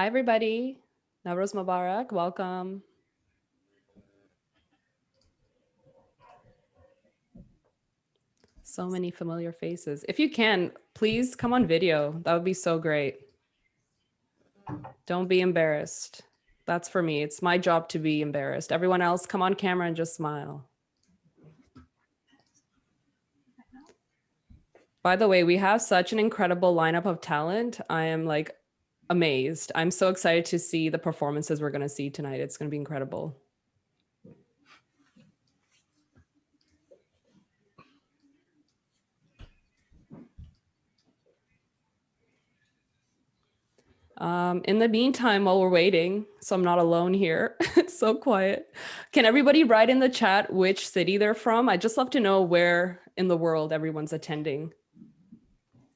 Hi, everybody. Nowruz Mubarak. Welcome. So many familiar faces. If you can, please come on video. That would be so great. Don't be embarrassed. That's for me. It's my job to be embarrassed. Everyone else, come on camera and just smile. By the way, we have such an incredible lineup of talent. I am like amazed. I'm so excited to see the performances we're going to see tonight. It's going to be incredible. In the meantime, while we're waiting, so I'm not alone here, it's so quiet. Can everybody write in the chat which city they're from? I'd just love to know where in the world everyone's attending.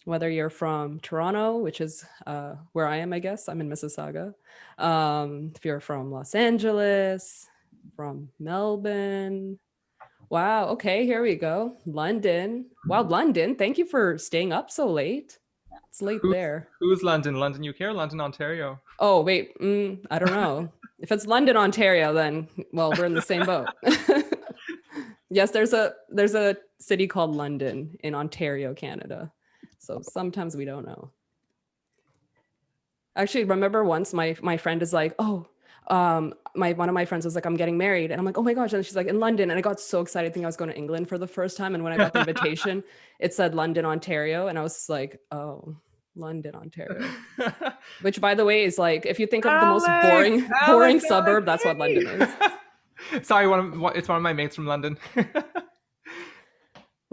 Whether you're from Toronto, which is where I am, I guess. I'm in Mississauga. If you're from Los Angeles, from Melbourne. Wow, okay, here we go. London. Wow, London, thank you for staying up so late. It's late there. Who's London? London, UK or London, Ontario? Oh, wait, I don't know. If it's London, Ontario, then, well, we're in the same boat. Yes, there's a city called London in Ontario, Canada. So sometimes we don't know. Actually, remember once my friend is like, oh, one of my friends was like, I'm getting married. And I'm like, oh my gosh. And she's like, in London. And I got so excited thinking I was going to England for the first time. And when I got the invitation, it said London, Ontario. And I was like, oh, London, Ontario. Which, by the way, is like, if you think of the most boring suburb, that's what London is. Sorry, it's one of my mates from London.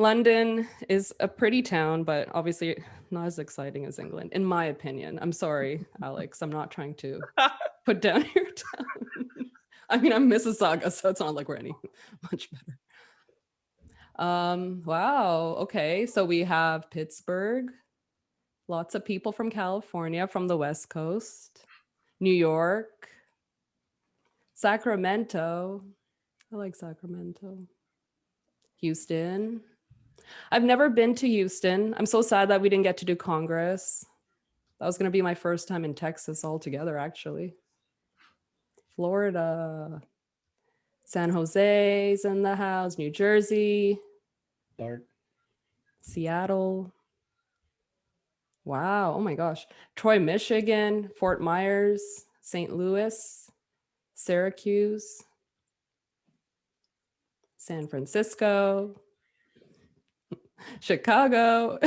London is a pretty town, but obviously not as exciting as England, in my opinion. I'm sorry, Alex. I'm not trying to put down your town. I mean, I'm Mississauga, so it's not like we're any much better. Wow. Okay. So we have Pittsburgh, lots of people from California, from the West Coast, New York, Sacramento. I like Sacramento. Houston. I've never been to Houston. I'm so sad that we didn't get to do Congress. That was going to be my first time in Texas altogether, actually. Florida. San Jose's in the house. New Jersey. Seattle. Wow. Oh my gosh. Troy, Michigan. Fort Myers. St. Louis. Syracuse. San Francisco. Chicago.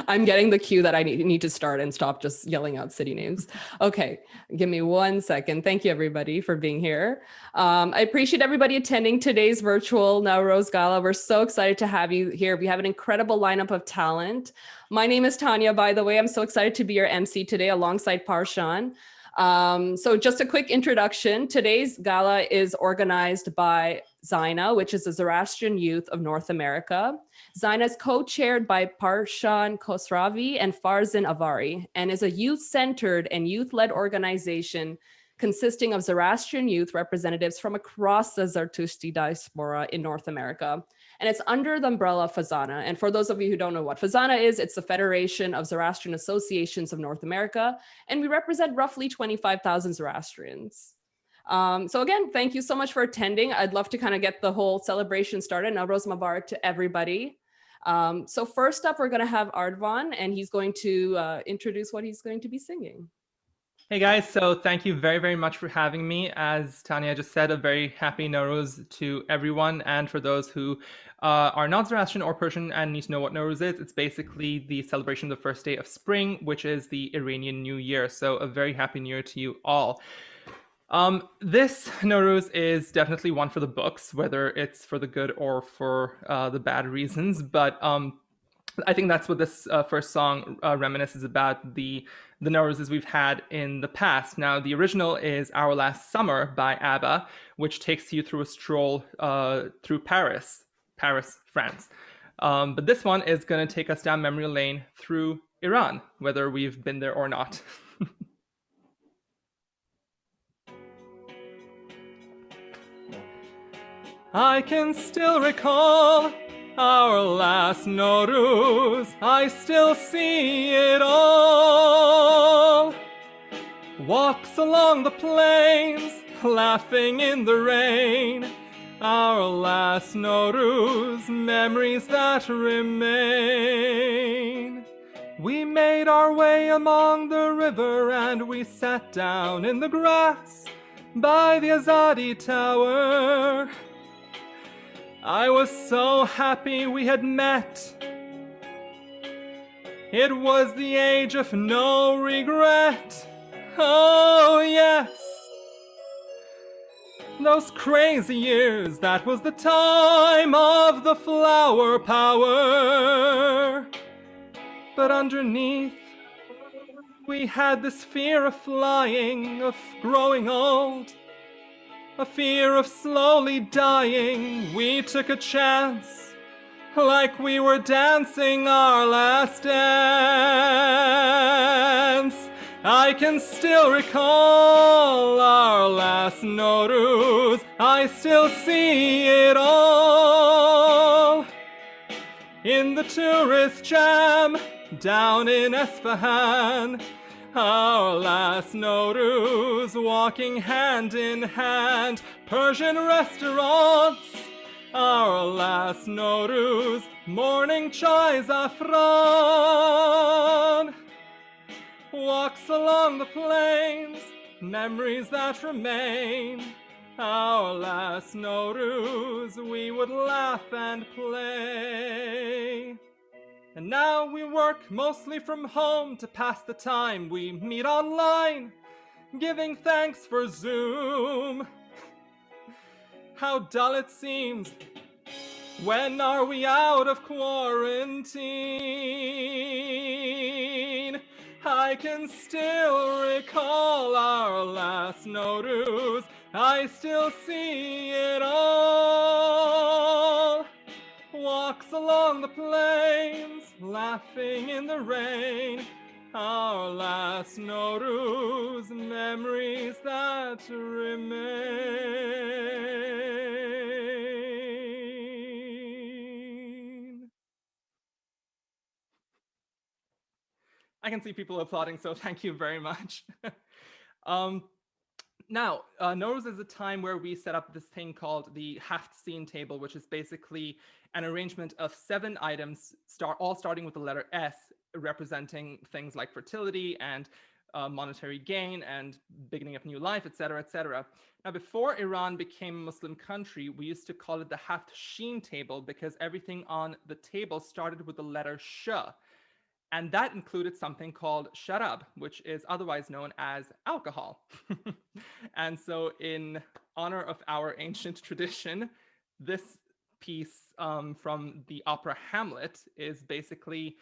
I'm getting the cue that I need to start and stop just yelling out city names. Okay, give me 1 second. Thank you, everybody, for being here. I appreciate everybody attending today's virtual Nowruz Gala. We're so excited to have you here. We have an incredible lineup of talent. My name is Tanya, by the way. I'm so excited to be your MC today alongside Parshan. So just a quick introduction. Today's gala is organized by ZYNA, which is the Zoroastrian Youth of North America. ZYNA is co-chaired by Parshan Khosravi and Farzin Avari, and is a youth-centered and youth-led organization consisting of Zoroastrian youth representatives from across the Zarathushti diaspora in North America. And it's under the umbrella of FEZANA. And for those of you who don't know what FEZANA is, it's the Federation of Zoroastrian Associations of North America. And we represent roughly 25,000 Zoroastrians. So again, thank you so much for attending. I'd love to kind of get the whole celebration started. Nowruz Mubarak to everybody. So first up, we're going to have Ardvan, and he's going to introduce what he's going to be singing. Hey guys, so thank you very, very much for having me. As Tanya just said, a very happy Nowruz to everyone. And for those who are not Zoroastrian or Persian and need to know what Nowruz is, it's basically the celebration of the first day of spring, which is the Iranian New Year. So a very happy New Year to you all. This Nowruz is definitely one for the books, whether it's for the good or for the bad reasons. But I think that's what this first song reminisces about, the Nowruzes we've had in the past. Now, the original is Our Last Summer by ABBA, which takes you through a stroll through Paris, France. But this one is going to take us down memory lane through Iran, whether we've been there or not. I can still recall our last Nowruz, I still see it all. walks along the plains, laughing in the rain. Our last Nowruz, memories that remain. We made our way among the river and we sat down in the grass by the Azadi Tower. I was so happy we had met. It was the age of no regret. Oh yes, those crazy years, that was the time of the flower power. But underneath, we had this fear of flying, of growing old, a fear of slowly dying. We took a chance, like we were dancing our last dance. I can still recall our last Nowruz. I still see it all in the tourist jam down in Esfahan. Our last Nowruz, walking hand in hand, Persian restaurants. Our last Nowruz, morning chai Zafran. Walks along the plains, memories that remain. Our last Nowruz, we would laugh and play. And now we work mostly from home to pass the time. We meet online, giving thanks for Zoom. How dull it seems. When are we out of quarantine? I can still recall our last Nowruz. I still see it all. Walks along the plains, laughing in the rain. Our last Nowruz, memories that remain. I can see people applauding, so thank you very much. Now, Nowruz is a time where we set up this thing called the Haft Scene table, which is basically an arrangement of 7 items, all starting with the letter S, representing things like fertility and monetary gain and beginning of new life, etc., etc. Now, before Iran became a Muslim country, we used to call it the Haft Sheen table because everything on the table started with the letter Sh. And that included something called sharab, which is otherwise known as alcohol. And so in honor of our ancient tradition, this piece from the opera Hamlet is basically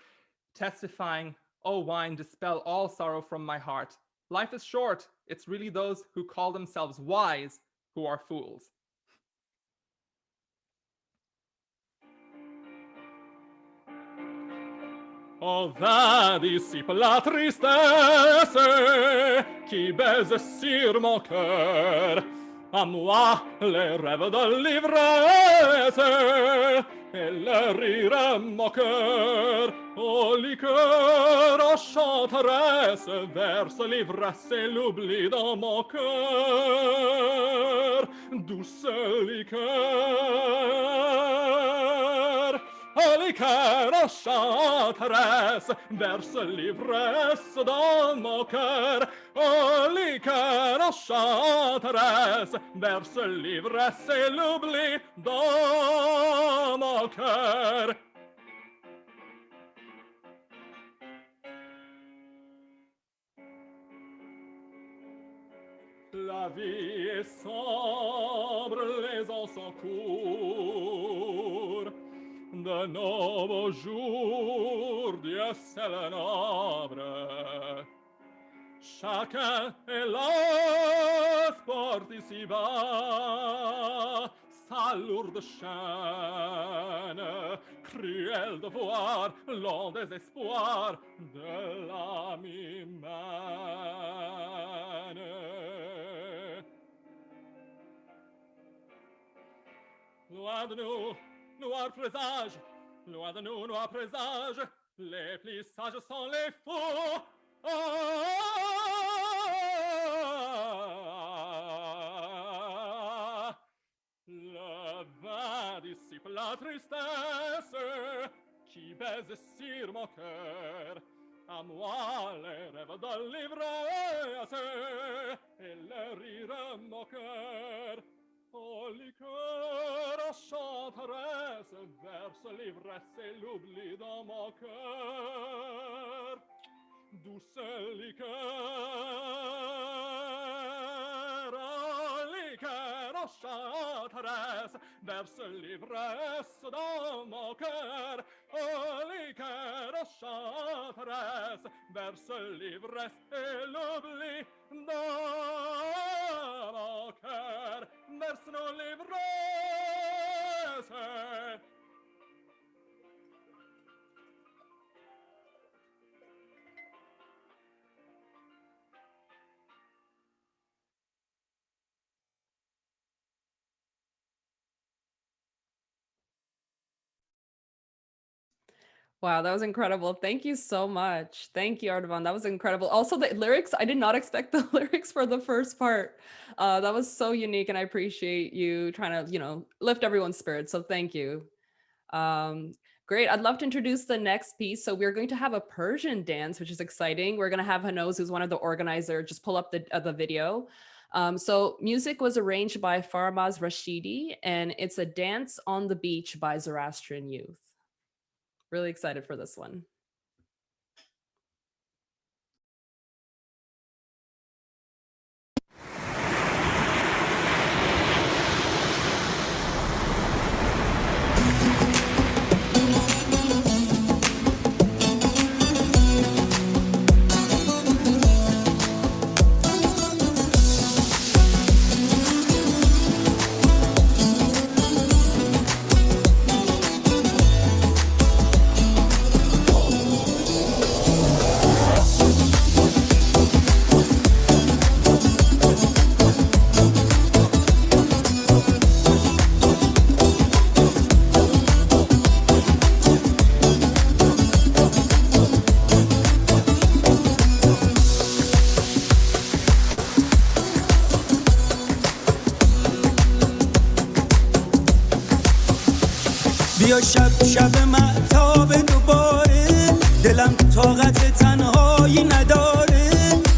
testifying, "Oh wine, dispel all sorrow from my heart. Life is short. It's really those who call themselves wise who are fools." Oh, va dissipe la tristesse qui baise sur mon cœur. À moi les rêves de l'ivresse et le rire moqueur. Oh, liqueur enchanteresse verse l'ivresse et l'oubli dans mon cœur. Douce liqueur. Oh, liqueur enchanteresse verse l'ivresse dans mon cœur. Oh, liqueur enchanteresse verse l'ivresse et l'oubli dans mon cœur. La vie est sombre, les ans sont courts. De nos beaux jours, Dieu seul est noble. Chacun est là, porte ici-bas, sa lourde chaîne, cruel de voir long désespoir de l'âme humaine. Loin de nous, noir présage, loin de nous, noir présage, les plus sages sont les fous. Oh, dissipe la tristesse qui baise sur mon cœur. À moi les rêves de l'ivresse et le rire de mon cœur. Oh, liqueur, chanteresse, verse l'ivresse et l'oubli dans mon cœur. Douce liqueur, oh, liqueur, chanteresse, verse l'ivresse dans mon cœur. Oh, liqueur, chanteresse, verse l'ivresse et l'oubli dans mon cœur. Verse nos l'ivresse. Wow, that was incredible. Thank you so much. Thank you, Artaban. That was incredible. Also, the lyrics, I did not expect the lyrics for the first part. That was so unique, and I appreciate you trying to, lift everyone's spirits. So thank you. Great. I'd love to introduce the next piece. So we're going to have a Persian dance, which is exciting. We're going to have Hanoz, who's one of the organizers, just pull up the video. So music was arranged by Farmaz Rashidi, and it's a dance on the beach by Zoroastrian youth. Really excited for this one. بیا شب مهتاب دوباره دلم طاقت تنهایی نداره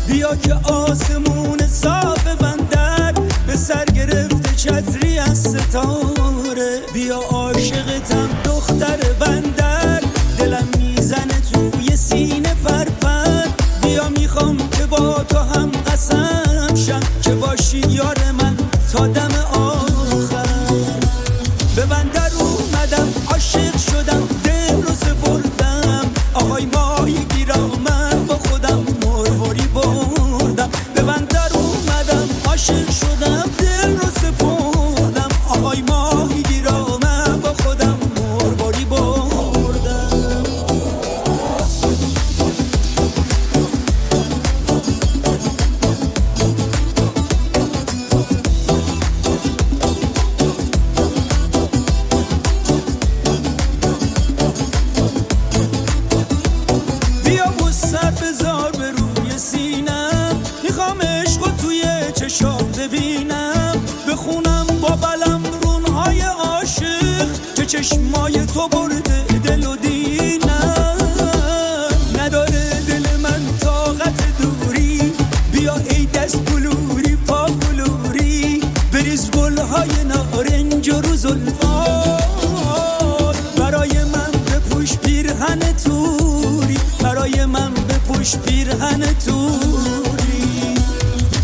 بیا که آسمون صاف بندر به سر گرفته چتری از ستاره بیا عاشقتم دختر بندر دلم میزنه توی سینه پرپر بیا میخوام که با تو هم قسم شم که باشی یار من تا دم آخر به بندر اومدم عاشق شدم دل رو سپردم آهای ماهی گیرامم با خودم مرواری بردم به بندر اومدم عاشق شدم دل رو سپردم آهای ماهی گیرامم با خودم مرواری بردم بذار به روی سینم میخوام عشقو توی چشام ببینم بخونم با بلم رونهای عاشق که چشمای تو برده دل و دینم نداره دل من طاقت دوری بیا ای دست بلوری پا بلوری بریز گلهای نارنج و رو زلفات برای من بپوش پیرهن توری برای من بپوش پیرهن توری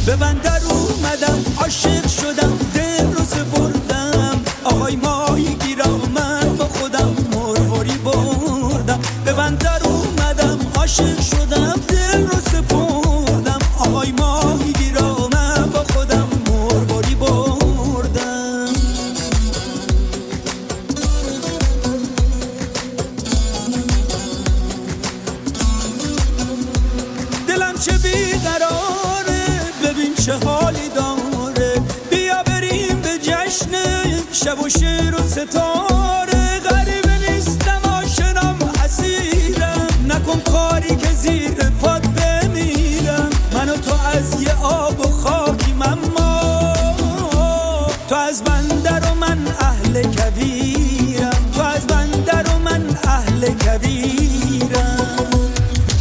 به بندر اومدم عاشق شدم دل رو سپردم آهای ماهی گیرامم با خودم مرواری بردم به بندر اومدم عاشق شدم دل رو سپردم آهای ماهی گیرامم با خودم مرواری بردم دلم چه بیقراره ببین چه حالی داره بیا بریم به جشن شب و شعر و ستاره غریبه نیستم آشنام اسیرم نکن کاری که زیر پات بمیرم من و تو از یه آب و خاکیم اما تو از بندر و من اهل کویر کبیرم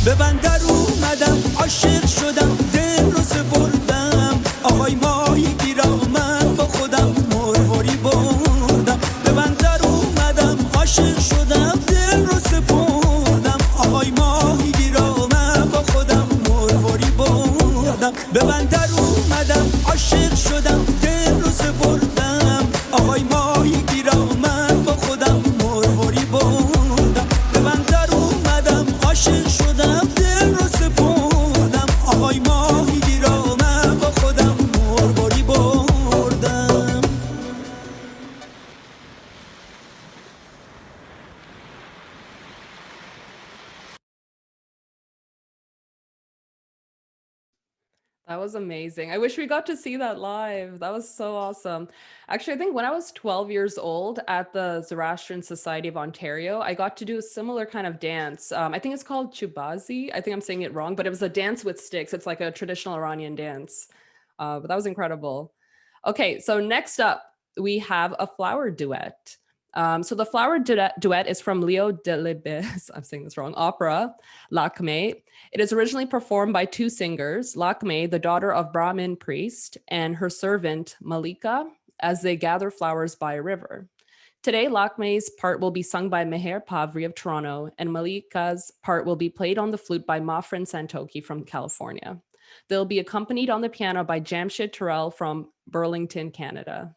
به بندر اومدم عاشق شدم دل رو سپردم آهای ماهی گیرم با خودم مرواری بردم به بندر اومدم عاشق شدم دل رو سپردم آهای ماهی گیرم با خودم مرواری بردم به بندر اومدم عاشق شدم دل رو سپردم آهای ماهی گیرم با خودم مرواری بردم به بندر اومدم عاشق شدم دل رو سپردم آهای ماهی گیرم با خودم مرواری بردم That was amazing. I wish we got to see that live. That was so awesome. Actually, I think when I was 12 years old at the Zoroastrian Society of Ontario, I got to do a similar kind of dance. I think it's called Chubazi. I think I'm saying it wrong, but it was a dance with sticks. It's like a traditional Iranian dance. But that was incredible. Okay, so next up, we have a flower duet. So the flower duet is from Leo Delibes, I'm saying this wrong, opera, Lakme. It is originally performed by two singers, Lakme, the daughter of Brahmin priest, and her servant, Malika, as they gather flowers by a river. Today, Lakme's part will be sung by Meher Pavri of Toronto, and Malika's part will be played on the flute by Mafrin Santoki from California. They'll be accompanied on the piano by Jamshid Terrell from Burlington, Canada.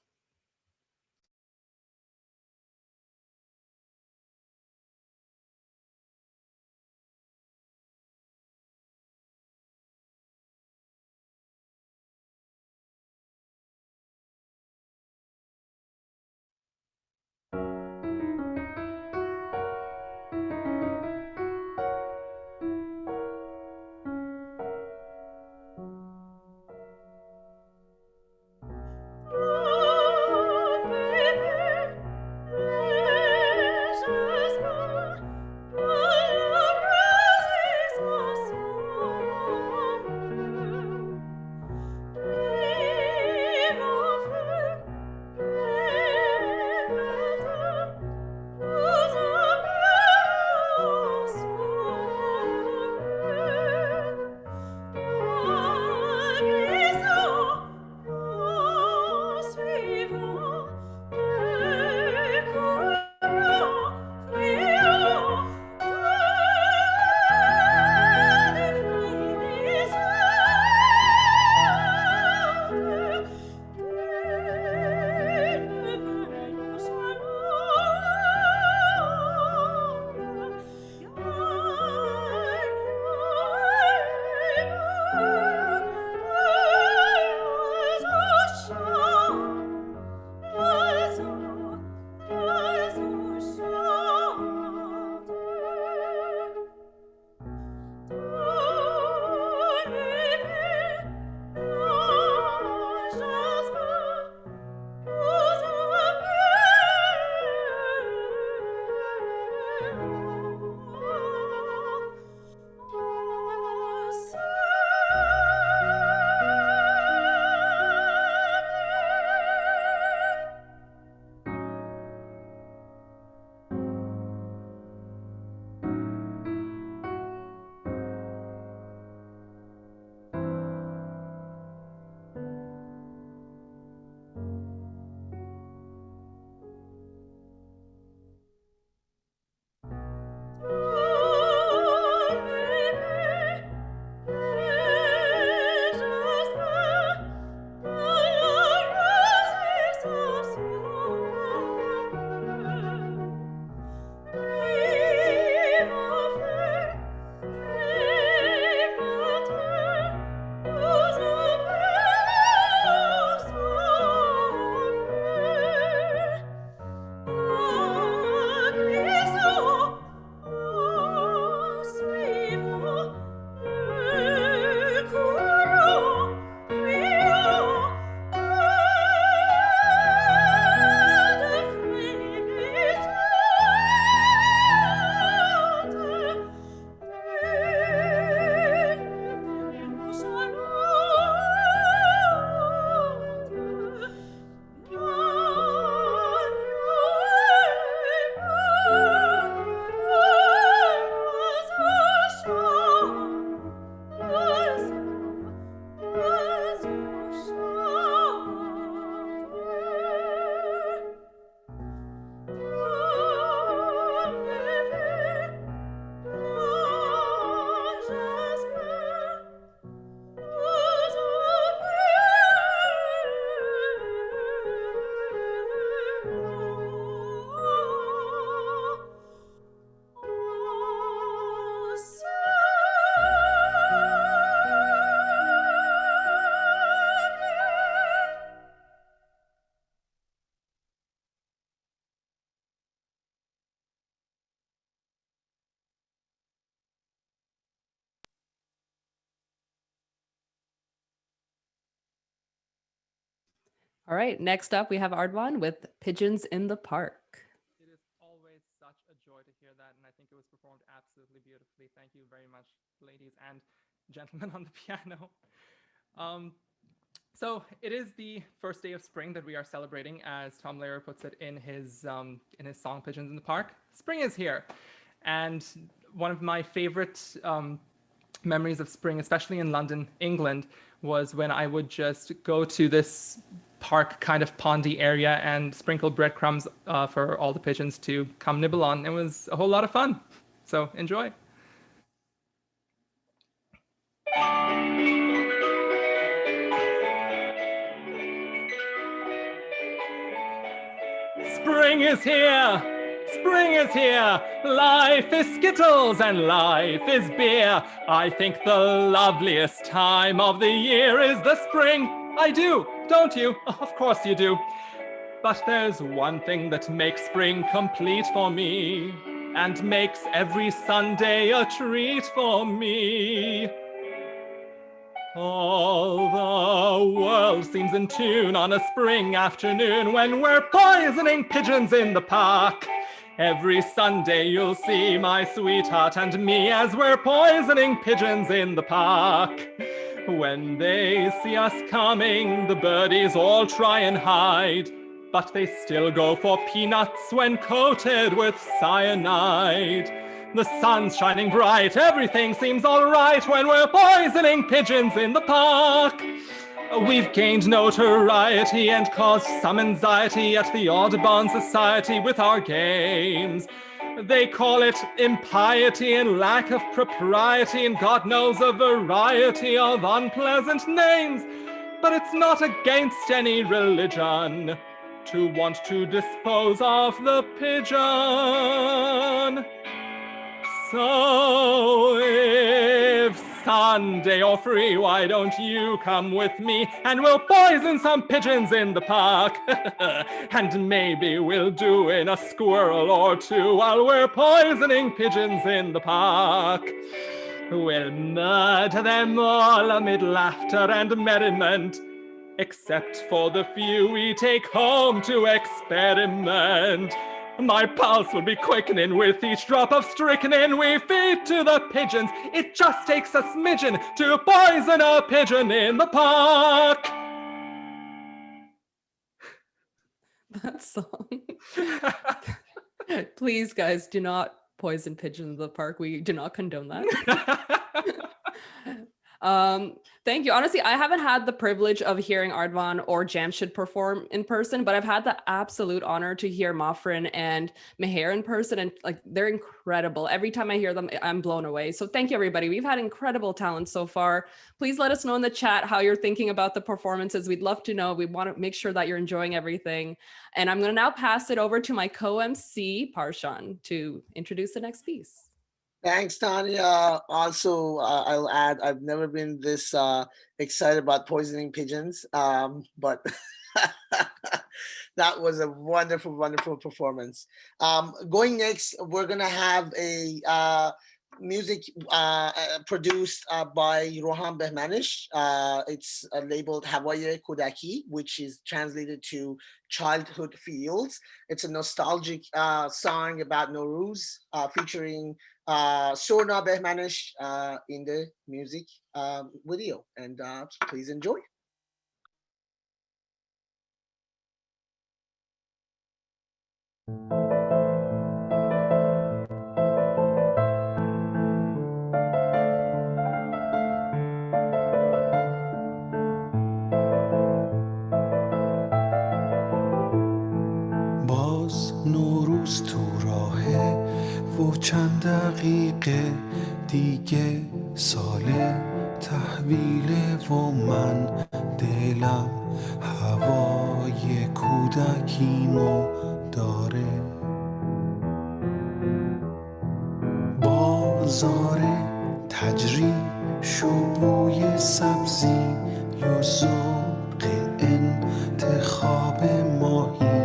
All right, next up we have Ardwan with Pigeons in the Park. It is always such a joy to hear that, and I think it was performed absolutely beautifully. Thank you very much, ladies and gentlemen on the piano. So it is the first day of spring that we are celebrating, as Tom Lehrer puts it in his song "Pigeons in the Park." Spring is here, and one of my favorite memories of spring, especially in London, England, was when I would just go to this park kind of pondy area and sprinkle breadcrumbs for all the pigeons to come nibble on. It was a whole lot of fun. So enjoy. Spring is here! Spring is here! Life is Skittles and life is beer. I think the loveliest time of the year is the spring. I do, don't you? Of course you do. But there's one thing that makes spring complete for me, and makes every Sunday a treat for me. All the world seems in tune on a spring afternoon when we're poisoning pigeons in the park. Every Sunday you'll see my sweetheart and me as we're poisoning pigeons in the park. When they see us coming, the birdies all try and hide, but they still go for peanuts when coated with cyanide. The sun's shining bright, everything seems all right when we're poisoning pigeons in the park. We've gained notoriety and caused some anxiety at the Audubon Society with our games. They call it impiety and lack of propriety and God knows a variety of unpleasant names. But it's not against any religion to want to dispose of the pigeon. So if Sunday or free, why don't you come with me and we'll poison some pigeons in the park? And maybe we'll do in a squirrel or two while we're poisoning pigeons in the park. We'll murder them all amid laughter and merriment, except for the few we take home to experiment. My pulse will be quickening with each drop of strychnine we feed to the pigeons. It just takes a smidgen to poison a pigeon in the park. That song. Please, guys, do not poison pigeons in the park. We do not condone that. Thank you. Honestly, I haven't had the privilege of hearing Ardwan or Jamshid perform in person, but I've had the absolute honor to hear Mafrin and Meher in person, and like they're incredible. Every time I hear them, I'm blown away. So thank you, everybody. We've had incredible talent so far. Please let us know in the chat how you're thinking about the performances. We'd love to know. We want to make sure that you're enjoying everything. And I'm going to now pass it over to my co-MC, Parshan, to introduce the next piece. Thanks, Tanya. Also, I'll add, I've never been this excited about poisoning pigeons, but that was a wonderful, wonderful performance. Going next, we're going to have a music produced by Rohan Behmanish. It's labeled Havaye Kudaki, which is translated to childhood fields. It's a nostalgic song about Nowruz, featuring Sorna Behmanish in the music video. And please enjoy. باز نوروز تو راهه و چند دقیقه دیگه سال تحویله و من دلم هوای کودکیمو داره. بازار تجریش و بوی سبزی و ذوق انتخاب ماهی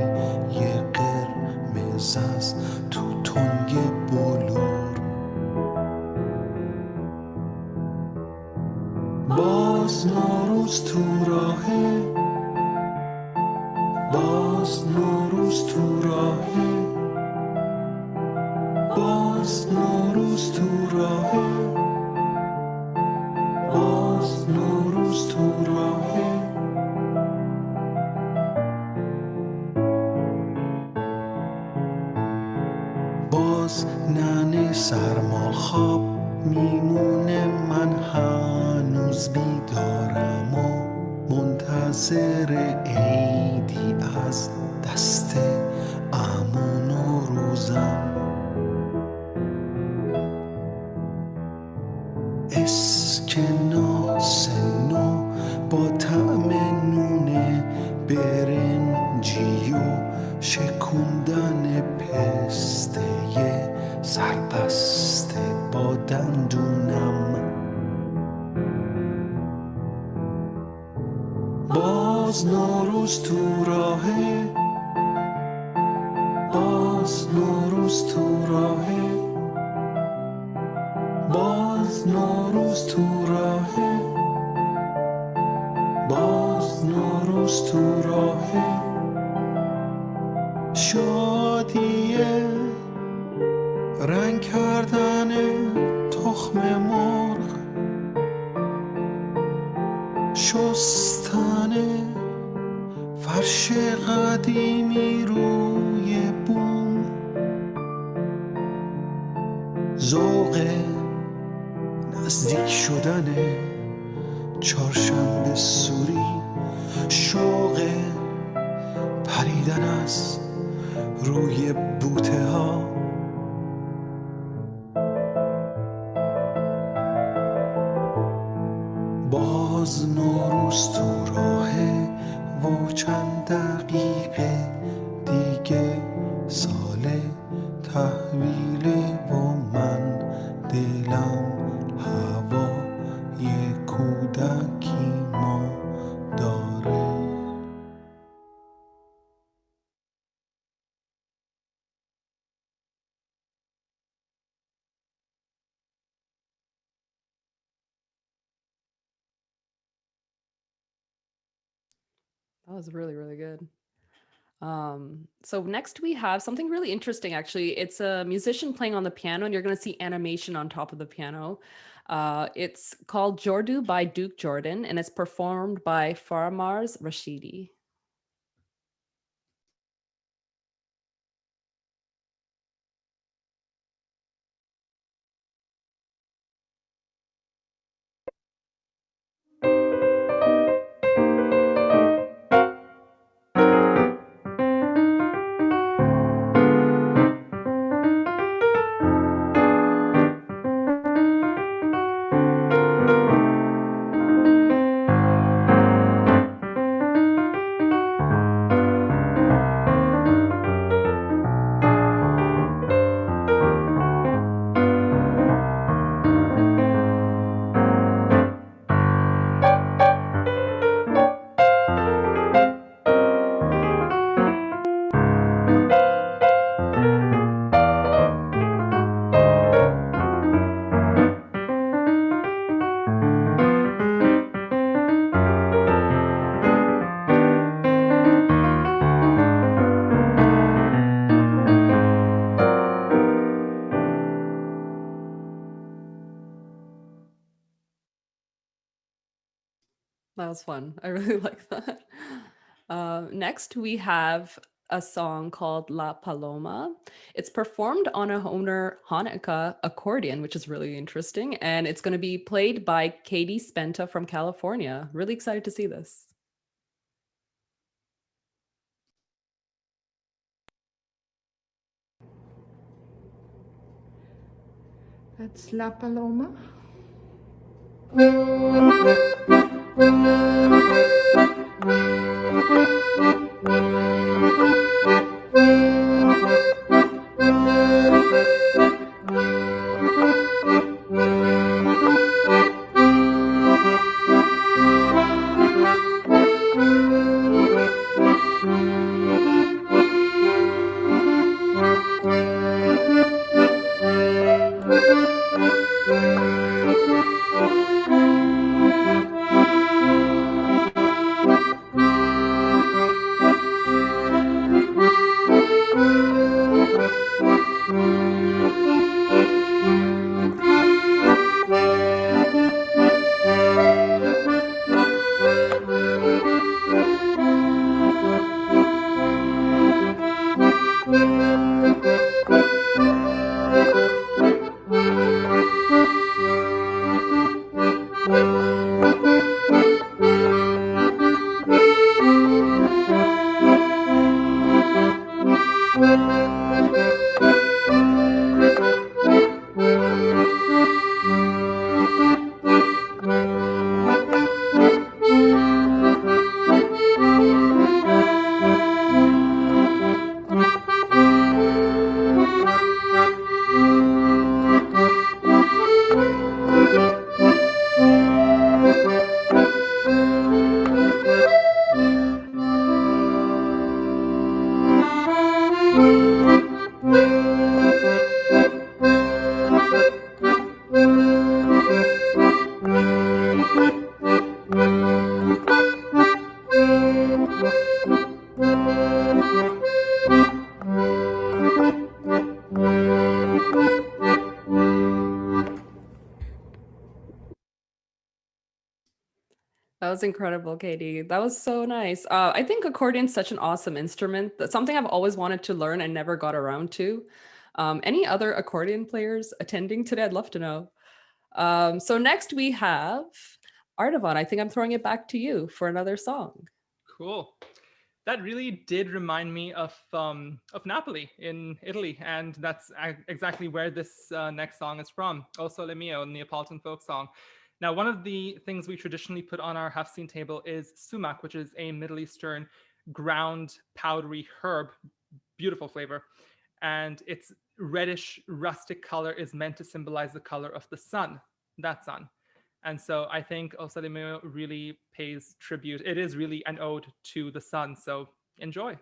قرمز از تو تنگ بلور. باز نوروز تو راهه باز نوروز تو راهه، باز نوروز تو راهه، باز نوروز تو راهه. باز ننه سرما خواب میمونه، من هنوز بیدارم و منتظر عیدی از دست عمو نوروزم. اسکناس نو با طعم نون برنجی و شکوندن پسته سربسته با دندونم. باز نوروز تو راهه، باز نوروز تو راهه، باز نوروز تو راهه، باز نوروز تو راهه. شادیه رنگ کردن تخم مرغ، شستن فرش قدیمی روی بوم، ذوق نزدیک شدن چهارشنبه سوری، شوق پریدن از روی بوته ها. باز نوروز تو راهه و چند دقیقه دیگه سال تحویله و من دلم هوای کودکی ما داره. That was really, really good. So next we have something really interesting, actually. It's a musician playing on the piano, and you're going to see animation on top of the piano. It's called Jordu by Duke Jordan, and it's performed by Farmars Rashidi. That was fun. I really like that. Next, we have a song called La Paloma. It's performed on a Hanukkah accordion, which is really interesting. And it's going to be played by Katie Spenta from California. Really excited to see this. That's La Paloma. That was incredible, Katie. That was so nice. I think accordion's such an awesome instrument. That's something I've always wanted to learn and never got around to. Any other accordion players attending today? I'd love to know. So next we have Ardavan. I think I'm throwing it back to you for another song. Cool. That really did remind me of Napoli in Italy, and that's exactly where this next song is from. O Sole Mio, a Neapolitan folk song. Now, one of the things we traditionally put on our Hafseen table is sumac, which is a Middle Eastern ground powdery herb, beautiful flavor. And its reddish rustic color is meant to symbolize the color of the sun, that sun. And so I think O Sole Mio really pays tribute. It is really an ode to the sun. So enjoy.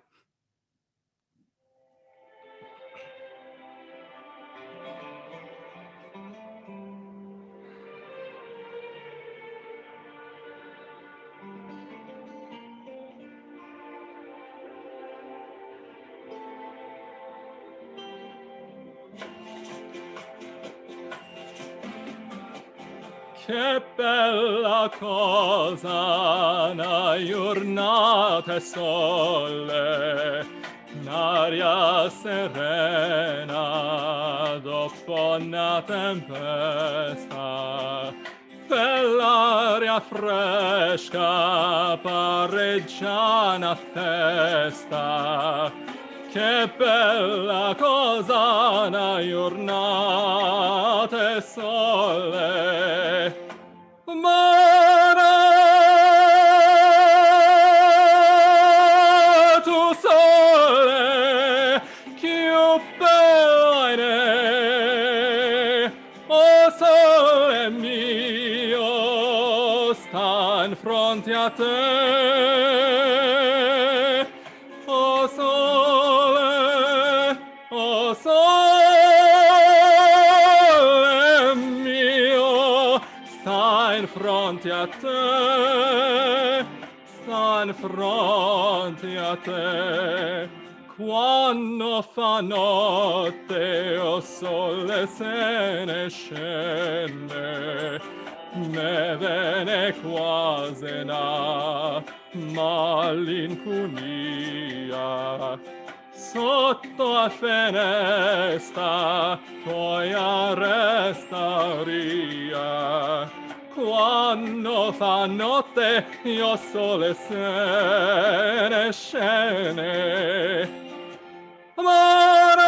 Che bella cosa una giornata sole, un'aria serena dopo una tempesta, bell'aria fresca pareggiana festa. Che bella cosa una giornata sole, mare tu sole, più bella, o sole mio, sta in fronte a te, o sole, o sole mio, sta in fronte a te, sta in fronte a te. Quando fa notte, o sole se ne scende, ne viene quasi una malinconia. Sotto a finestra tua resta ria. Quando fa notte io sole se ne scende. Amore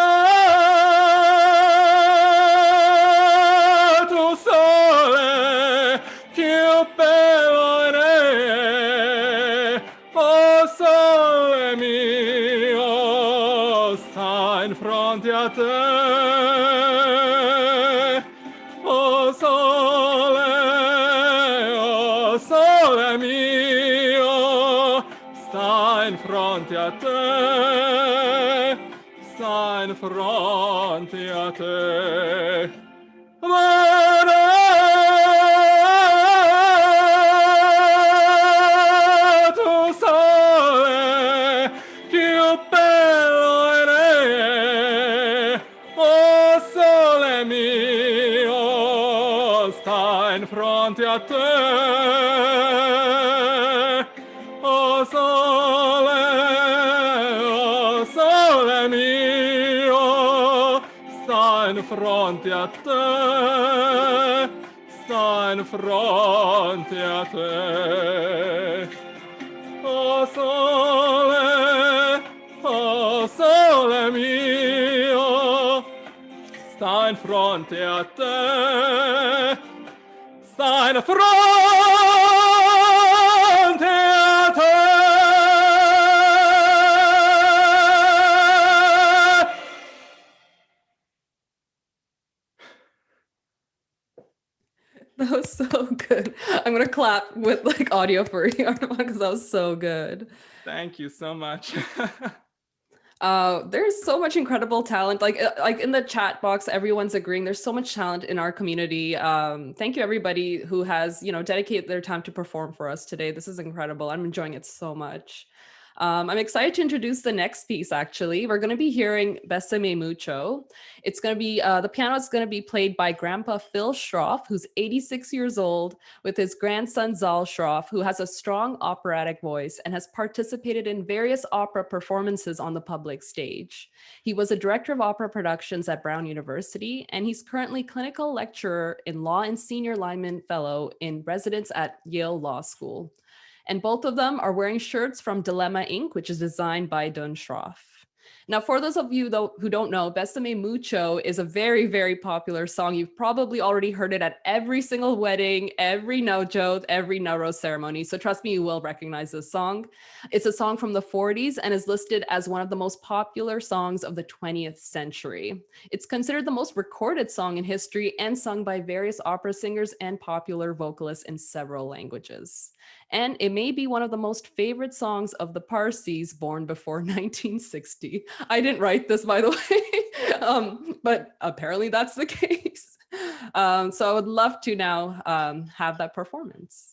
tu sole più bella, o sole mio, sta in fronte a te, o sole mio, sta in fronte a te, sta in fronte a te. Amore tu sole più bella, o sole mio, sta in fronte a te, o sole mio, sta in fronte a te, sta in fronte a te. O mio sole mio, sta in fronte a te, sta in fronte a te. That was so good. I'm gonna clap with like audio for you because that was so good. Thank you so much. There's so much incredible talent. Like in the chat box, everyone's agreeing. There's so much talent in our community. Thank you everybody who has, dedicated their time to perform for us today. This is incredible. I'm enjoying it so much. I'm excited to introduce the next piece, actually. We're going to be hearing Besame Mucho. It's going to be, the piano is going to be played by Grandpa Phil Schroff, who's 86 years old, with his grandson Zal Schroff, who has a strong operatic voice and has participated in various opera performances on the public stage. He was a director of opera productions at Brown University, and he's currently clinical lecturer in law and senior Lyman fellow in residence at Yale Law School. And both of them are wearing shirts from Dilemma Inc., which is designed by Don Schroff. Now, for those of you who don't know, Besame Mucho is a very, very popular song. You've probably already heard it at every single wedding, every Nowruz, every Nowruz ceremony. So trust me, you will recognize this song. It's a song from the 40s and is listed as one of the most popular songs of the 20th century. It's considered the most recorded song in history and sung by various opera singers and popular vocalists in several languages. And it may be one of the most favorite songs of the Parsis born before 1960. I didn't write this, by the way, but apparently that's the case. So I would love to now have that performance.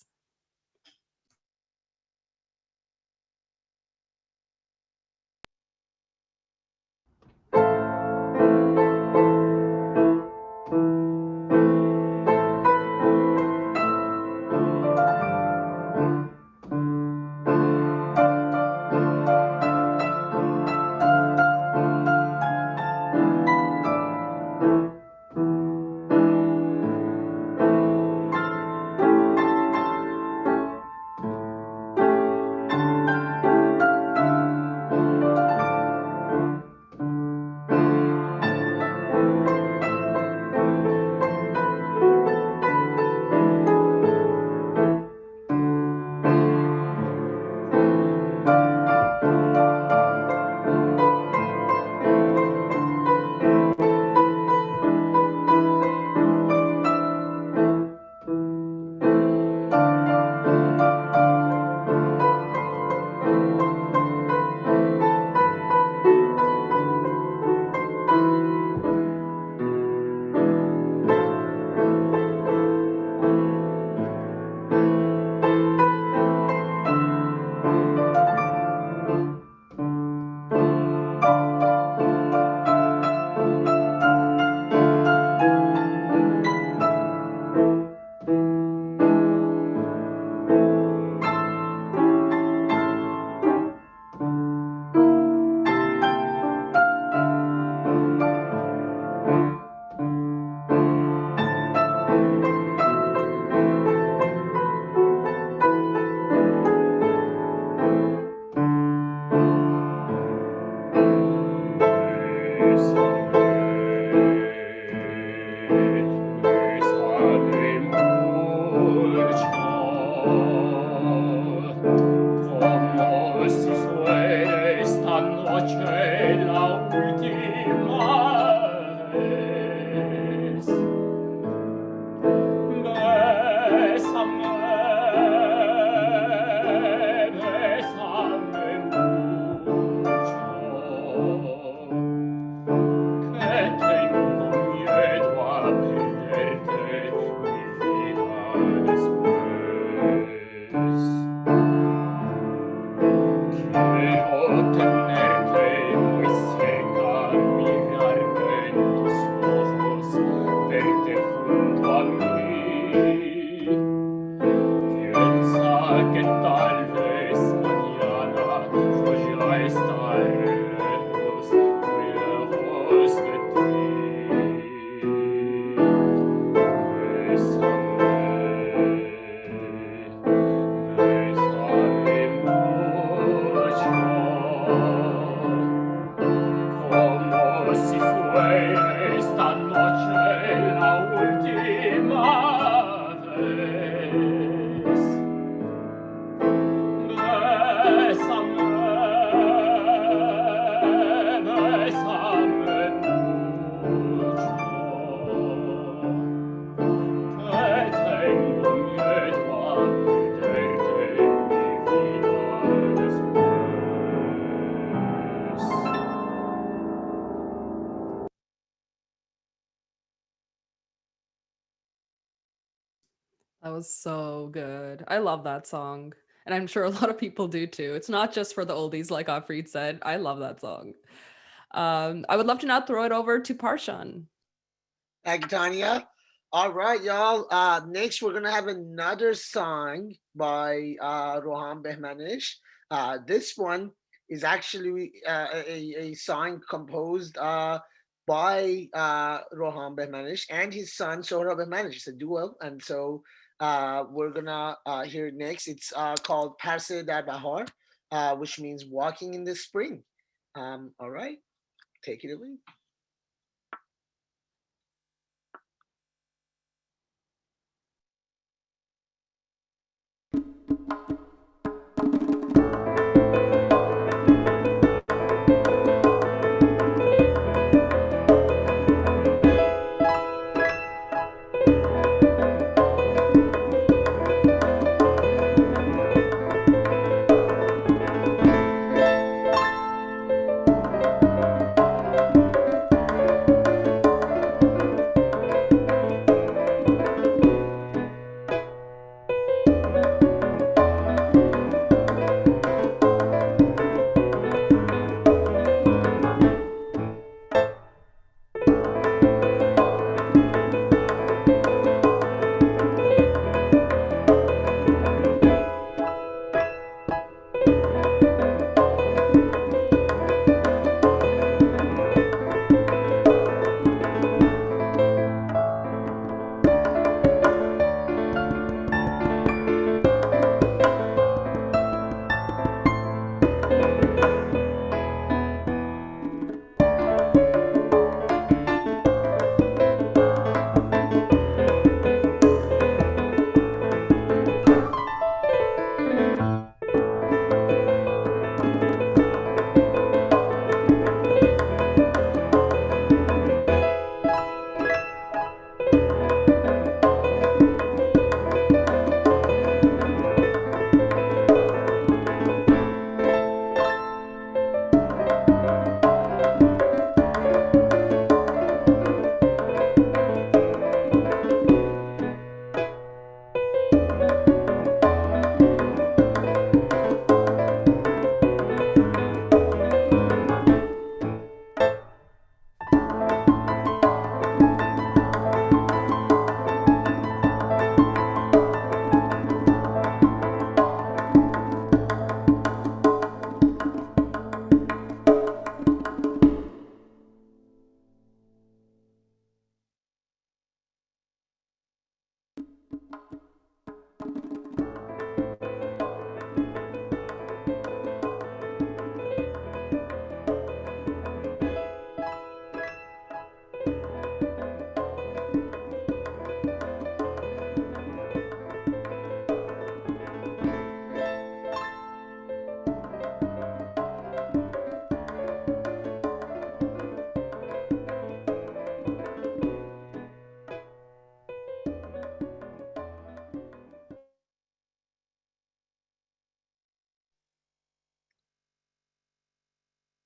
That was so good. I love that song. And I'm sure a lot of people do too. It's not just for the oldies, like Afreed said. I love that song. I would love to now throw it over to Parshan. Thank you, Tanya. All right, y'all. Next, we're gonna have another song by Rohan Behmanish. This one is actually a song composed by Rohan Behmanish and his son Sohrab Behmanish. It's a duo, and so we're gonna hear it next. It's called Parse Dar Bahar, which means walking in the spring. All right, take it away.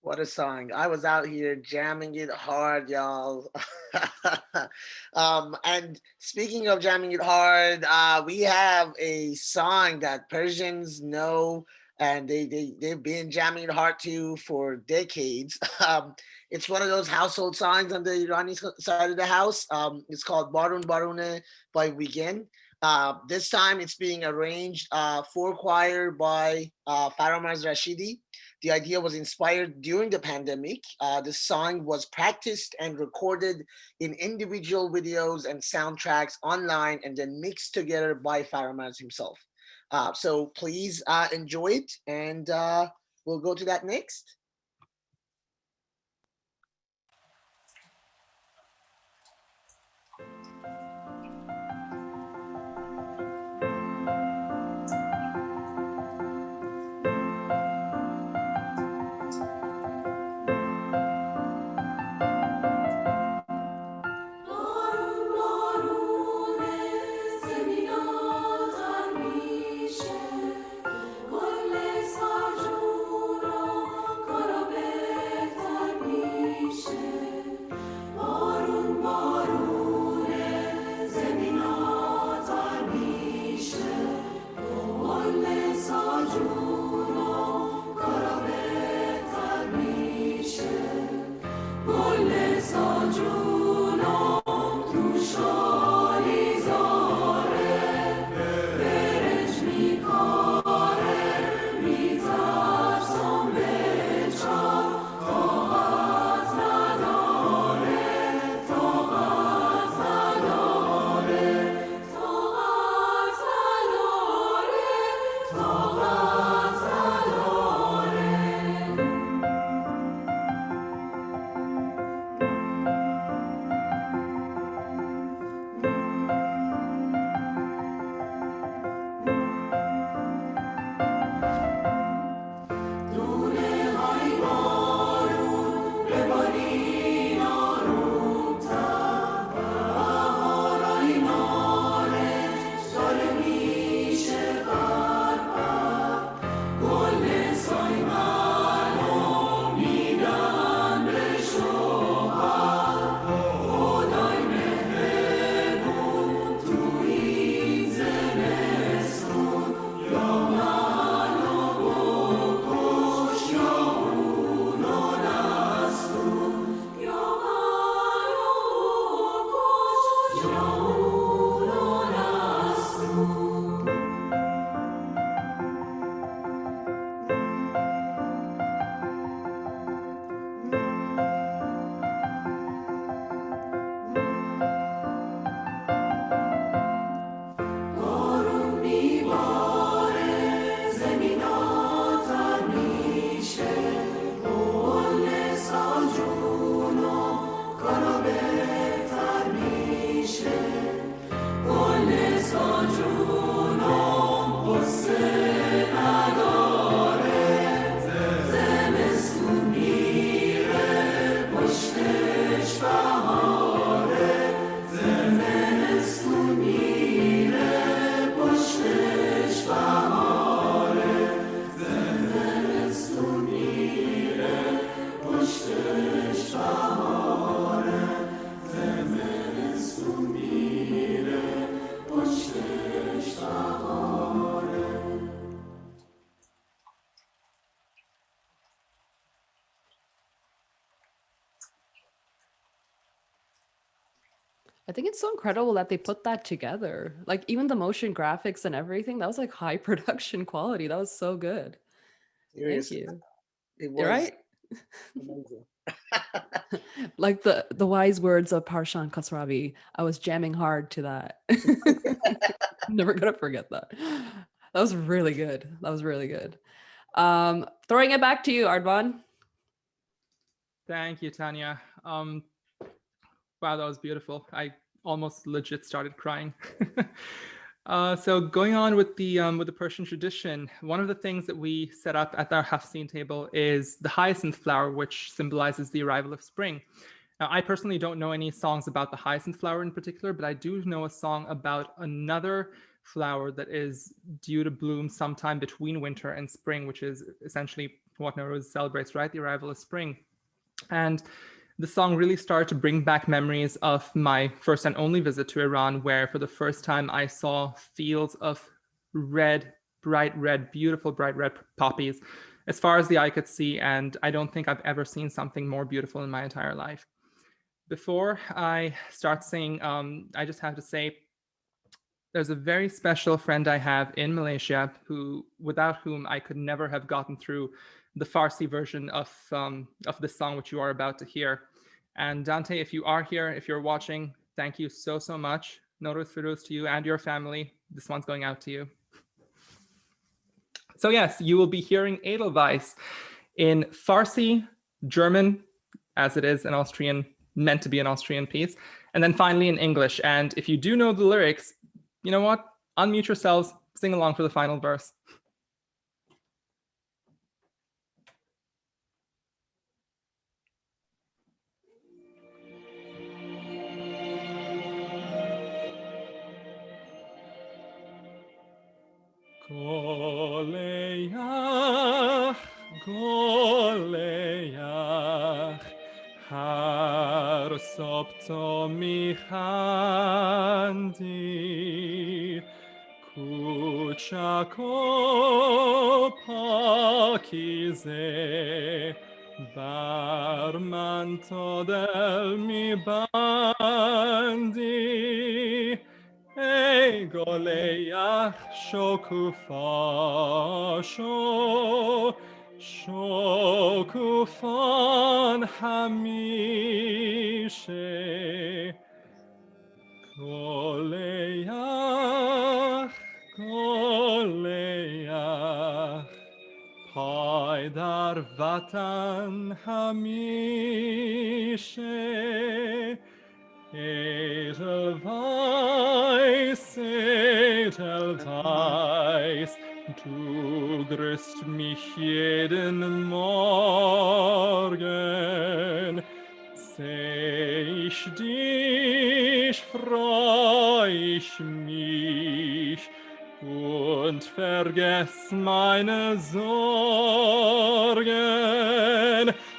What a song. I was out here jamming it hard, y'all. And speaking of jamming it hard, we have a song that Persians know and they've been jamming it hard to for decades. It's one of those household songs on the Irani side of the house. It's called Barun Barune by Wigen. This time it's being arranged for choir by Faramaz Rashidi. The idea was inspired during the pandemic. The song was practiced and recorded in individual videos and soundtracks online and then mixed together by Faramaz himself. So please enjoy it, and we'll go to that next. کل ساجون و I think it's so incredible that they put that together. Like even the motion graphics and everything, that was like high production quality. That was so good. Thank Seriously, you. it You're was right. amazing. Like the wise words of Parshan Kasravi, I was jamming hard to that. Never gonna forget that. That was really good. That was really good. Throwing it back to you, Ardwan. Thank you, Tanya. Wow, that was beautiful. I almost legit started crying. So going on with the Persian tradition, one of the things that we set up at our Hafseen table is the hyacinth flower, which symbolizes the arrival of spring. Now, I personally don't know any songs about the hyacinth flower in particular, but I do know a song about another flower that is due to bloom sometime between winter and spring, which is essentially what Nowruz celebrates, right? The arrival of spring. And the song really started to bring back memories of my first and only visit to Iran, where for the first time I saw fields of red, bright red, beautiful bright red poppies as far as the eye could see. And I don't think I've ever seen something more beautiful in my entire life. Before I start singing, I just have to say, there's a very special friend I have in Malaysia without whom I could never have gotten through the Farsi version of this song, which you are about to hear. And Dante, if you are here, if you're watching, thank you so much. Nowruz Firuz to you and your family. This one's going out to you. So yes, you will be hearing Edelweiss in Farsi, German, as it is an Austrian, meant to be an Austrian piece, and then finally in English. And if you do know the lyrics, you know what? Unmute yourselves, sing along for the final verse. Goleach, goleach, har sopto michandi, kuchako pakize, bar manto del mi bandi. Ey goleach shokufa shokufan hamishe goleach paydar vatan hamishe Edelweiss, du grüßt mich jeden Morgen. Seh ich dich, freu ich mich und vergess meine Sorgen.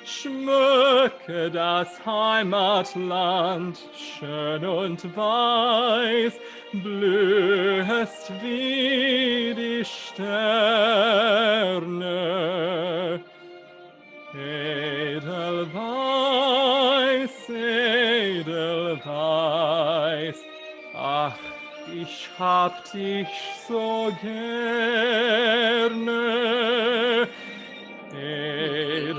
Schmücke das Heimatland, schön und weiß, blühest wie die Sterne. Edelweiss, Edelweiss, ach, ich hab dich so gerne. Edelweiss,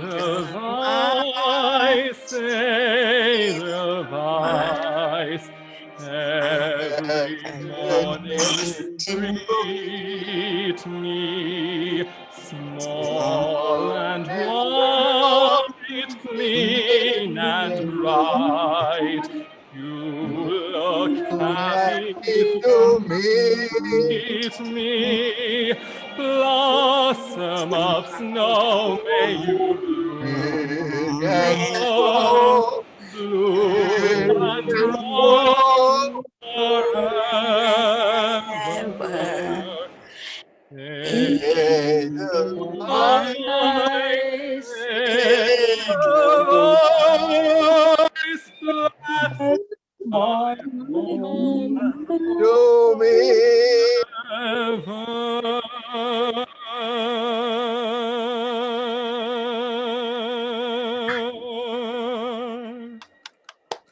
Edelweiss, every morning you greet me, small and white, clean and bright. You look happy to meet me, blossom of snow, may you bloom and bloom and grow forever. Edelweiss, Edelweiss, bless my home forever.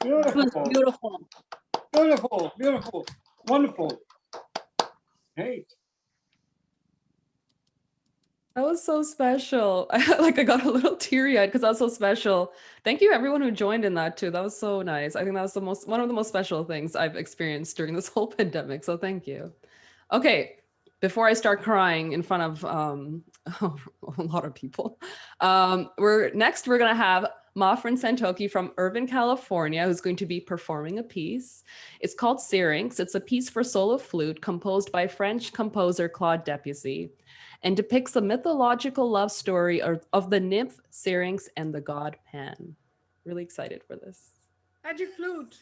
It was beautiful. Beautiful, beautiful, wonderful. Hey. That was so special. I got a little teary-eyed because that was so special. Thank you everyone who joined in that too. That was so nice. I think that was one of the most special things I've experienced during this whole pandemic. So thank you. Okay, before I start crying in front of a lot of people, we're gonna have Mafren Santoki from Irvine, California, who's going to be performing a piece. It's called Syrinx. It's a piece for solo flute composed by French composer Claude Debussy, and depicts the mythological love story of the nymph Syrinx and the god Pan. Really excited for this. Magic flute.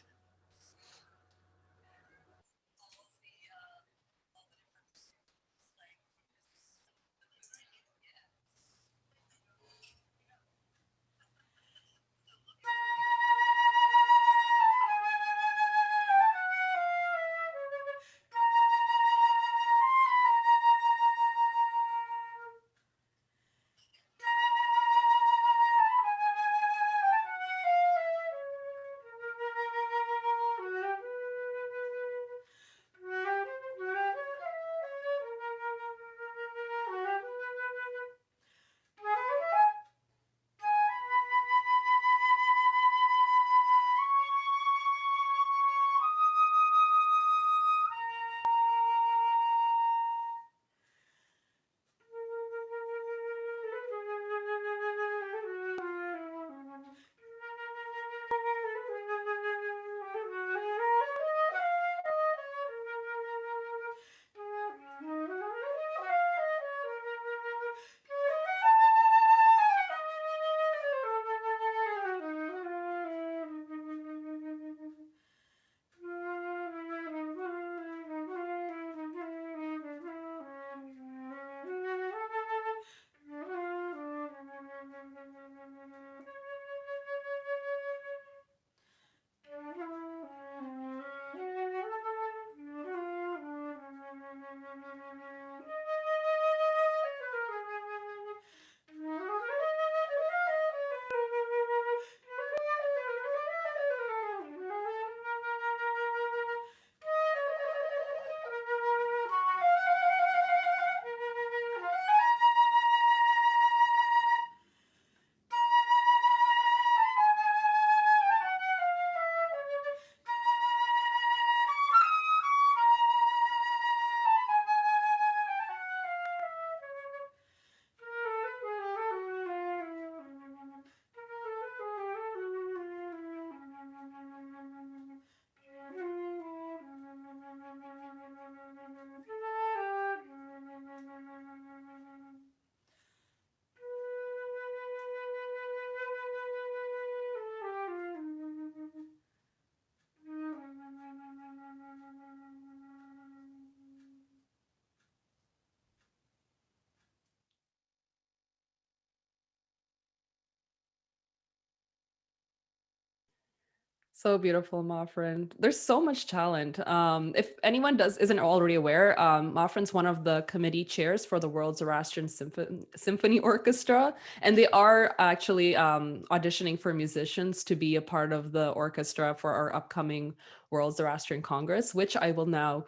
So beautiful, Mafren. There's so much talent. If anyone isn't already aware, Mafren's one of the committee chairs for the World Zoroastrian Symphony Orchestra, and they are actually auditioning for musicians to be a part of the orchestra for our upcoming World Zoroastrian Congress, which I will now,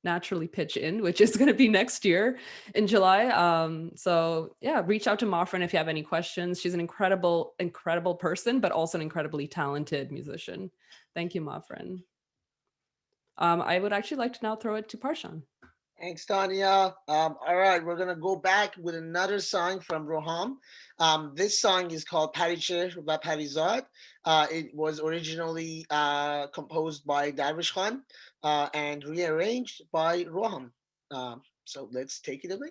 naturally pitch in, which is going to be next year in July. So yeah, reach out to Mafren if you have any questions. She's an incredible person, but also an incredibly talented musician. Thank you, Mafren. I would actually like to now throw it to Parshan. Thanks, Tanya. All right, we're gonna go back with another song from Roham. This song is called Pariche by Parizad. It was originally composed by Darvish Khan and rearranged by Roham. So let's take it away.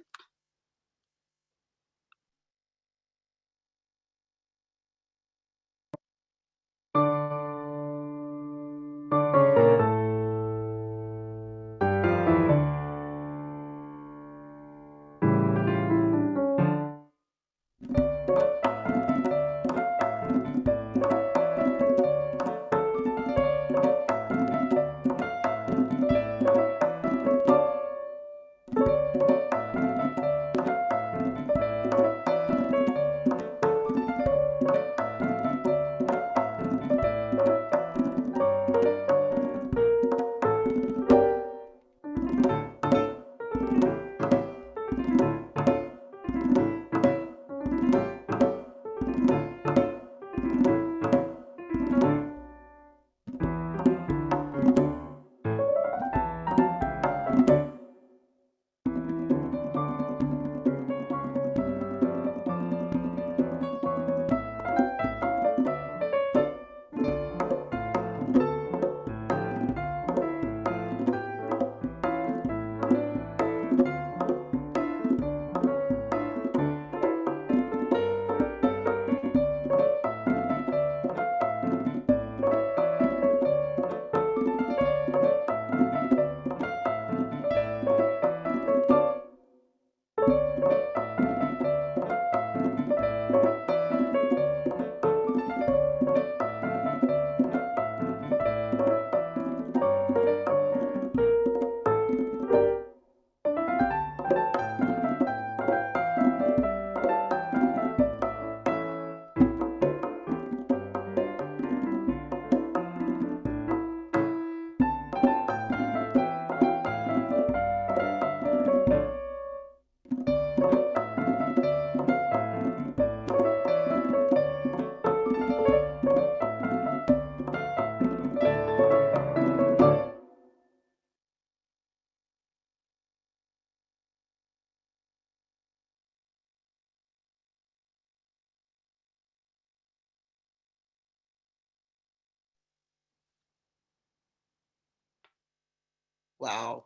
Wow,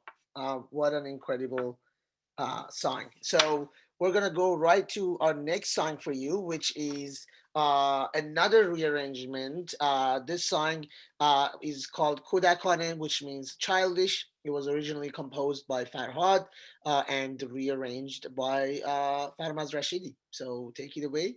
what an incredible song. So we're gonna go right to our next song for you, which is another rearrangement. This song is called Kudakane, which means childish. It was originally composed by Farhad and rearranged by Farmaz Rashidi. So take it away.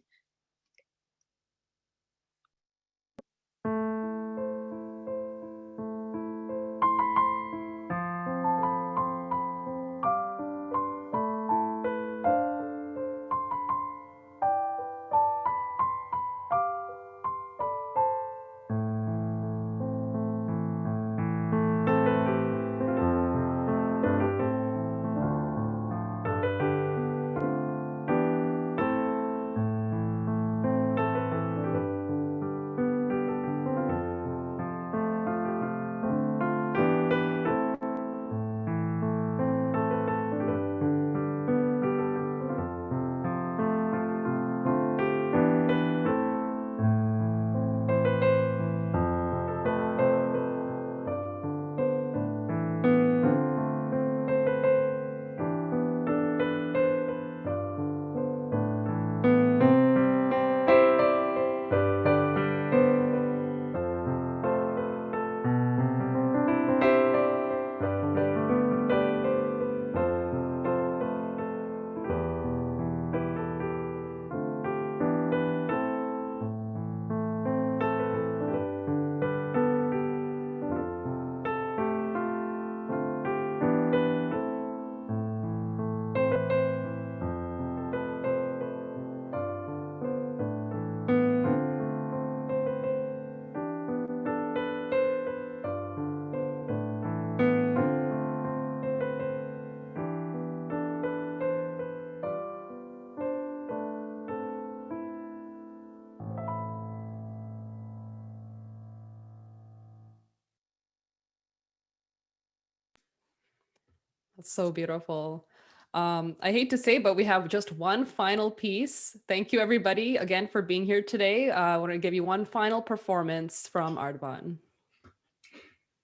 That's so beautiful. I hate to say, but we have just one final piece. Thank you, everybody, again for being here today. I want to give you one final performance from Ardaban.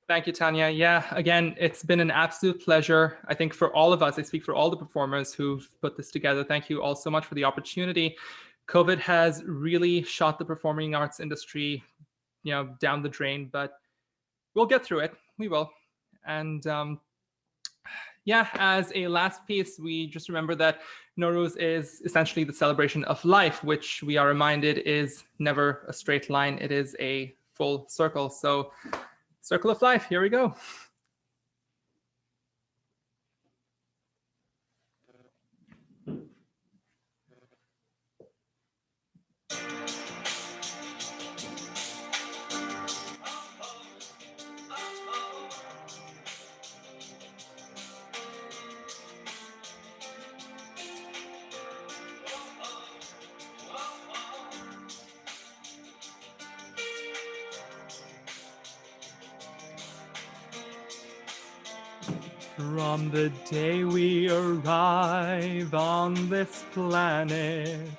Thank you, Tanya. Yeah, again, it's been an absolute pleasure. I think for all of us, I speak for all the performers who've put this together. Thank you all so much for the opportunity. COVID has really shot the performing arts industry, down the drain, but we'll get through it. We will. And yeah, as a last piece, we just remember that Nowruz is essentially the celebration of life, which we are reminded is never a straight line. It is a full circle. So circle of life, here we go. From the day we arrive on this planet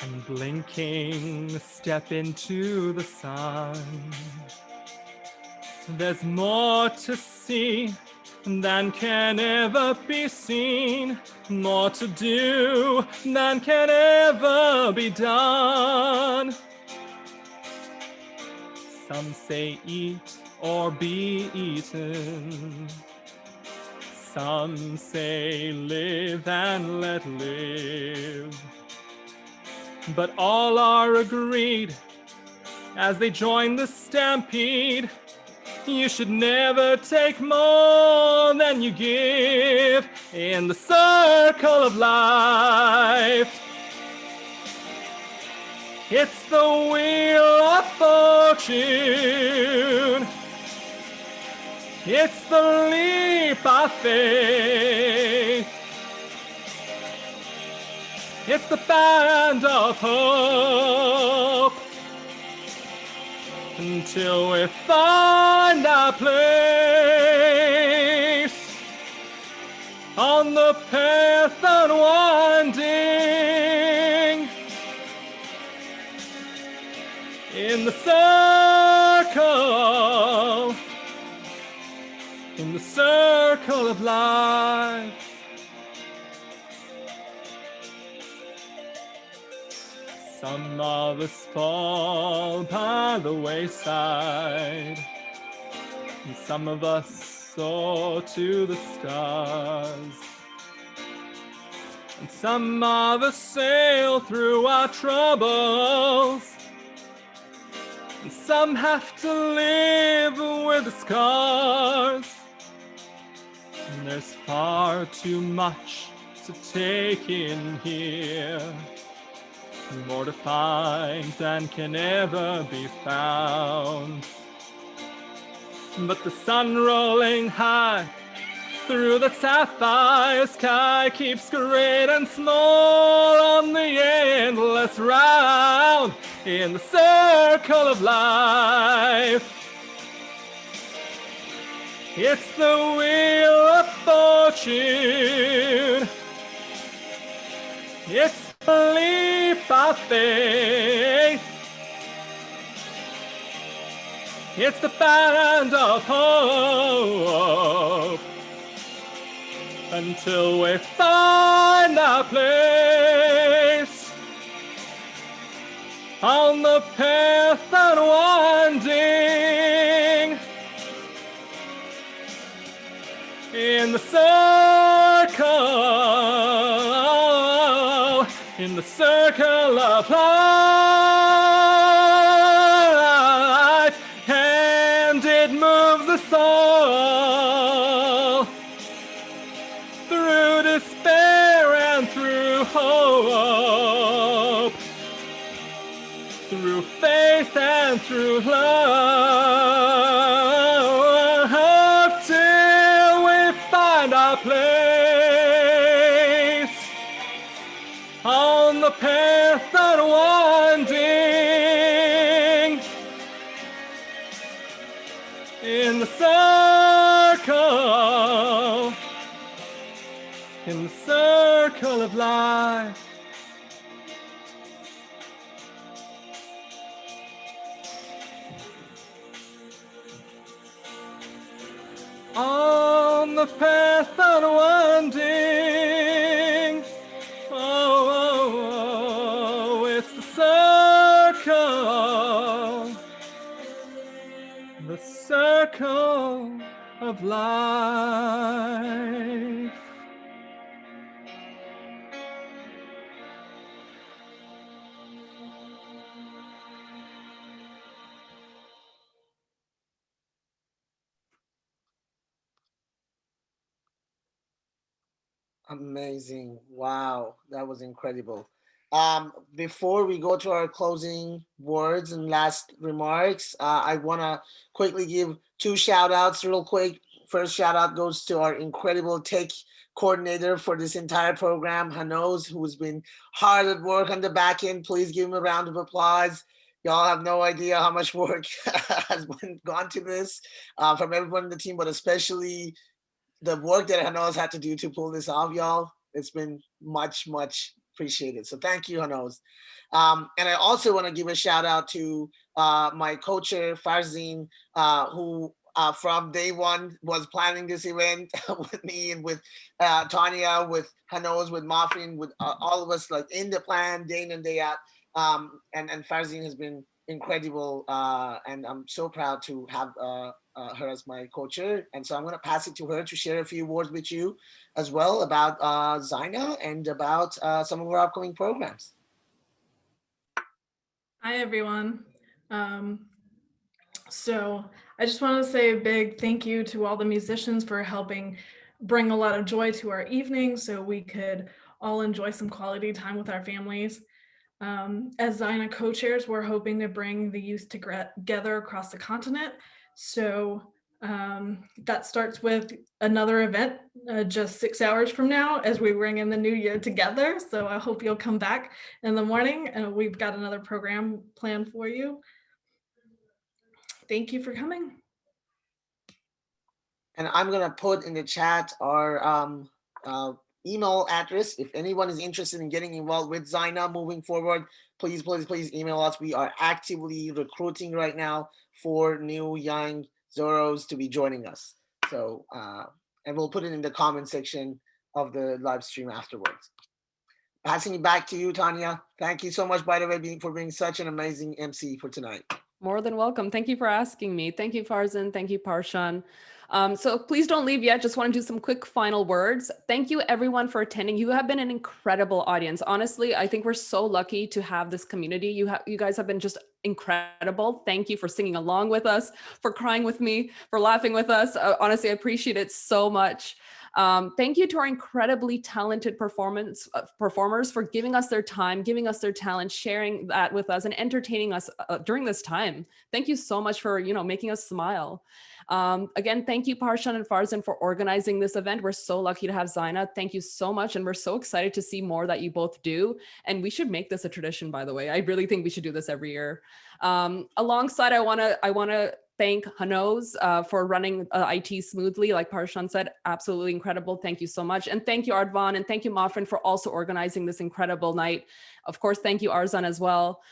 and blinking step into the sun, there's more to see than can ever be seen, more to do than can ever be done. Some say eat or be eaten. Some say live and let live. But all are agreed as they join the stampede. You should never take more than you give in the circle of life. It's the wheel of fortune. It's the leap of faith. It's the band of hope. Until we find our place on the path unwinding, in the circle, in the circle of life. Some of us fall by the wayside, and some of us soar to the stars, and some of us sail through our troubles, and some have to live with the scars. And there's far too much to take in here, more to find than can ever be found. But the sun rolling high through the sapphire sky keeps great and small on the endless round in the circle of life. It's the wheel of fortune. It's the leap of faith. It's the band of hope until we find our place on the path unwinding in the circle of life, and it moves us all through despair and through hope, through faith and through love, till we find our place on the path unwinding in the circle of life. On the path unwinding, it's the circle of life. Amazing. Wow, that was incredible. Before we go to our closing words and last remarks, I want to quickly give 2 shout outs real quick. First shout out goes to our incredible tech coordinator for this entire program, Hanoz, who's been hard at work on the back end. Please give him a round of applause. Y'all have no idea how much work has gone to this from everyone in the team, but especially the work that Hanoz had to do to pull this off, y'all. It's been much, much appreciated. So thank you, Hanoz. And I also want to give a shout out to my coacher, Farzin, who from day one was planning this event with me and with Tanya, with Hanoz, with Mafin, with all of us, like in the plan, day in and day out. And Farzin has been incredible, and I'm so proud to have her as my coacher. And so I'm going to pass it to her to share a few words with you as well about ZYNA and about some of our upcoming programs. Hi, everyone. So I just want to say a big thank you to all the musicians for helping bring a lot of joy to our evening so we could all enjoy some quality time with our families. As ZYNA co-chairs, we're hoping to bring the youth together across the continent. So that starts with another event just 6 hours from now as we ring in the new year together. So I hope you'll come back in the morning, and we've got another program planned for you. Thank you for coming. And I'm going to put in the chat our email address. If anyone is interested in getting involved with ZYNA moving forward, please, please, please email us. We are actively recruiting right now for new young Zoros to be joining us. So, and we'll put it in the comment section of the live stream afterwards. Passing it back to you, Tanya. Thank you so much, by the way, for being such an amazing MC for tonight. More than welcome. Thank you for asking me. Thank you, Farzan. Thank you, Parshan. So please don't leave yet. Just want to do some quick final words. Thank you everyone for attending. You have been an incredible audience. Honestly, I think we're so lucky to have this community. You guys have been just incredible. Thank you for singing along with us, for crying with me, for laughing with us. Honestly, I appreciate it so much. Thank you to our incredibly talented performers for giving us their time, giving us their talent, sharing that with us and entertaining us during this time. Thank you so much for, making us smile. Again, thank you, Parshan and Farzan, for organizing this event. We're so lucky to have ZYNA. Thank you so much. And we're so excited to see more that you both do. And we should make this a tradition, by the way. I really think we should do this every year. Alongside, I wanna thank Hanoz for running IT smoothly. Like Parshan said, absolutely incredible. Thank you so much. And thank you, Ardvan, and thank you, Mafrin, for also organizing this incredible night. Of course, thank you, Arzan, as well.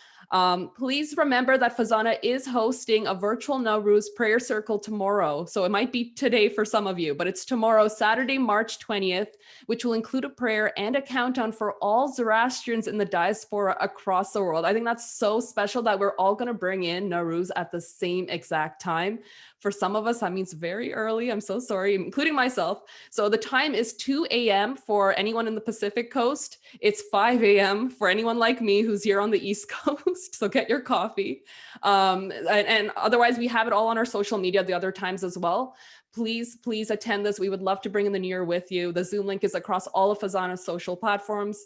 Please remember that FEZANA is hosting a virtual Nowruz prayer circle tomorrow. So it might be today for some of you, but it's tomorrow, Saturday, March 20th, which will include a prayer and a countdown for all Zoroastrians in the diaspora across the world. I think that's so special that we're all going to bring in Nowruz at the same exact time. For some of us, that means very early. I'm so sorry, including myself. So the time is 2 a.m. for anyone in the Pacific Coast. It's 5 a.m. for anyone like me who's here on the East Coast. So get your coffee. And otherwise, we have it all on our social media the other times as well. Please attend this. We would love to bring in the new year with you. The Zoom link is across all of FEZANA's social platforms.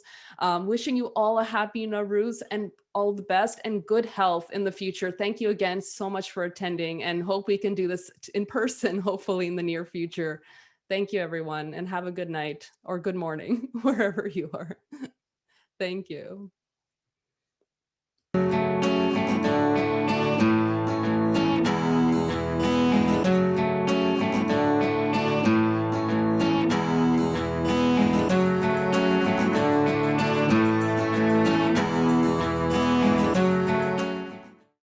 Wishing you all a happy Nowruz and all the best and good health in the future. Thank you again so much for attending, and hope we can do this in person, hopefully in the near future. Thank you, everyone, and have a good night or good morning, wherever you are. Thank you.